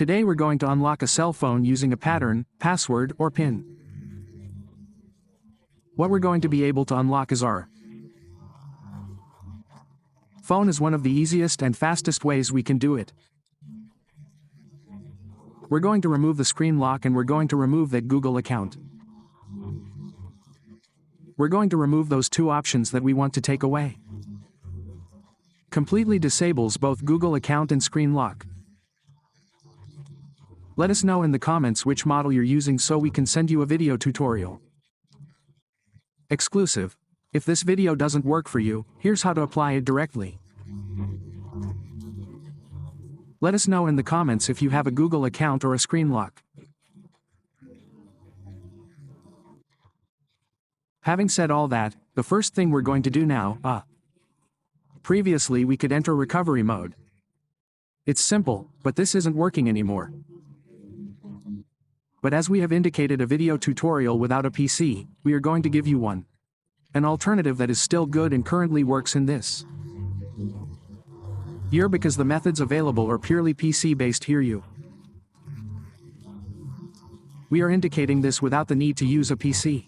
Today we're going to unlock a cell phone using a pattern, password, or PIN. What we're going to be able to unlock is our phone is one of the easiest and fastest ways we can do it. We're going to remove the screen lock and we're going to remove that Google account. We're going to remove those two options that we want to take away. Completely disables both Google account and screen lock. Let us know in the comments which model you're using so we can send you a video tutorial. Exclusive. If this video doesn't work for you, here's how to apply it directly. Let us know in the comments if you have a Google account or a screen lock. Having said all that, the first thing we're going to do now, previously we could enter recovery mode. It's simple, but this isn't working anymore. But as we have indicated a video tutorial without a PC, we are going to give you one. An alternative that is still good and currently works in this year because the methods available are purely PC-based here. We are indicating this without the need to use a PC.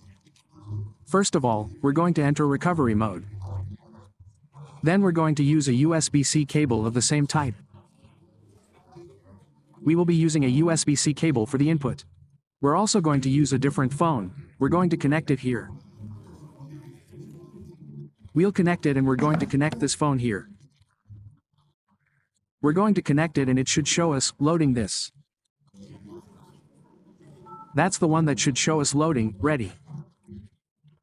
First of all, we're going to enter recovery mode. Then we're going to use a USB-C cable of the same type. We will be using a USB-C cable for the input. We're also going to use a different phone. We're going to connect it here. We'll connect it and we're going to connect this phone here. We're going to connect it and it should show us loading this. That's the one that should show us loading, ready.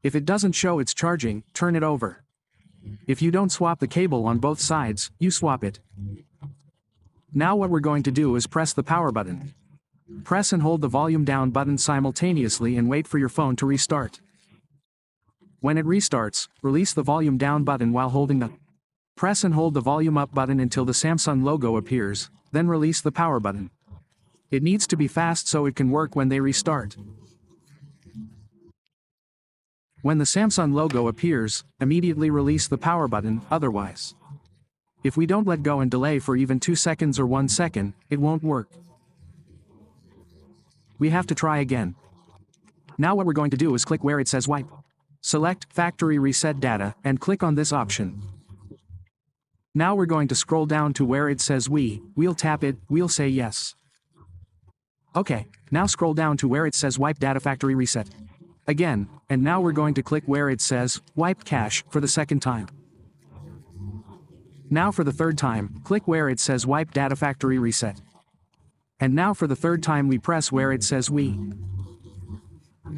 If it doesn't show it's charging, turn it over. If you don't swap the cable on both sides, you swap it. Now what we're going to do is press the power button. Press and hold the volume down button simultaneously and wait for your phone to restart. When it restarts, release the volume down button while holding the press and hold the volume up button until the Samsung logo appears, then release the power button. It needs to be fast so it can work when they restart. When the Samsung logo appears, immediately release the power button, otherwise. If we don't let go and delay for even 2 seconds or 1 second, it won't work. We have to try again. Now what we're going to do is click where it says wipe. Select Factory Reset Data and click on this option. Now we're going to scroll down to where it says we'll tap it, we'll say yes. Okay, now scroll down to where it says wipe data factory reset. Again, and now we're going to click where it says wipe cache for the second time. Now for the third time, click where it says wipe data factory reset. And now for the third time we press where it says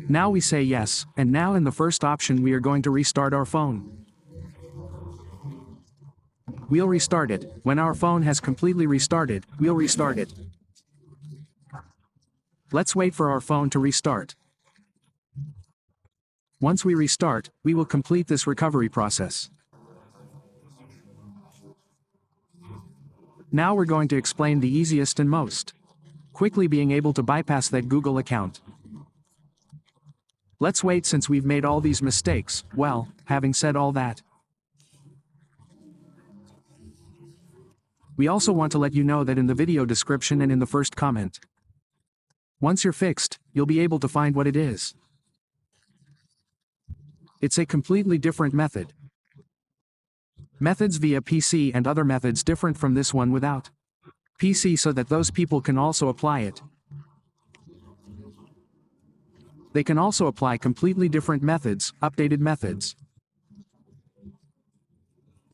Now we say yes, and now in the first option we are going to restart our phone. We'll restart it. When our phone has completely restarted, we'll restart it. Let's wait for our phone to restart. Once we restart, we will complete this recovery process. Now we're going to explain the easiest and most quickly being able to bypass that Google account. Let's wait since we've made all these mistakes. Well, having said all that, we also want to let you know that in the video description and in the first comment, once you're fixed, you'll be able to find what it is. It's a completely different method. Methods via PC and other methods different from this one without PC so that those people can also apply it. They can also apply completely different methods, updated methods.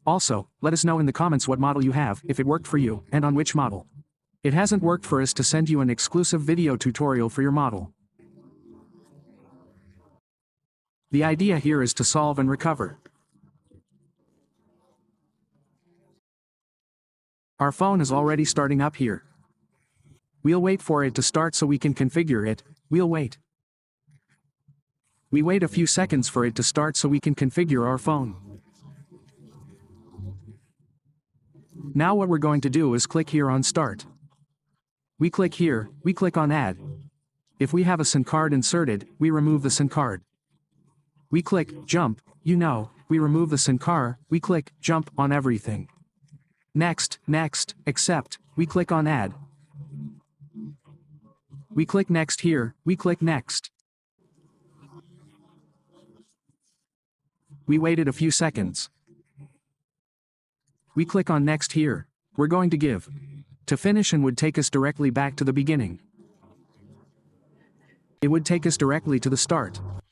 Also, let us know in the comments what model you have, if it worked for you, and on which model. It hasn't worked for us to send you an exclusive video tutorial for your model. The idea here is to solve and recover. Our phone is already starting up here. We'll wait for it to start so we can configure it. We'll wait. We wait a few seconds for it to start so we can configure our phone. Now what we're going to do is click here on Start. We click here, we click on Add. If we have a SIM card inserted, we remove the SIM card. We click Jump, we remove the SIM card, we click Jump on everything. Next, Accept, we click on Add. We click next here, we click next. We waited a few seconds. We click on next here. We're going to give to finish and would take us directly back to the beginning. It would take us directly to the start.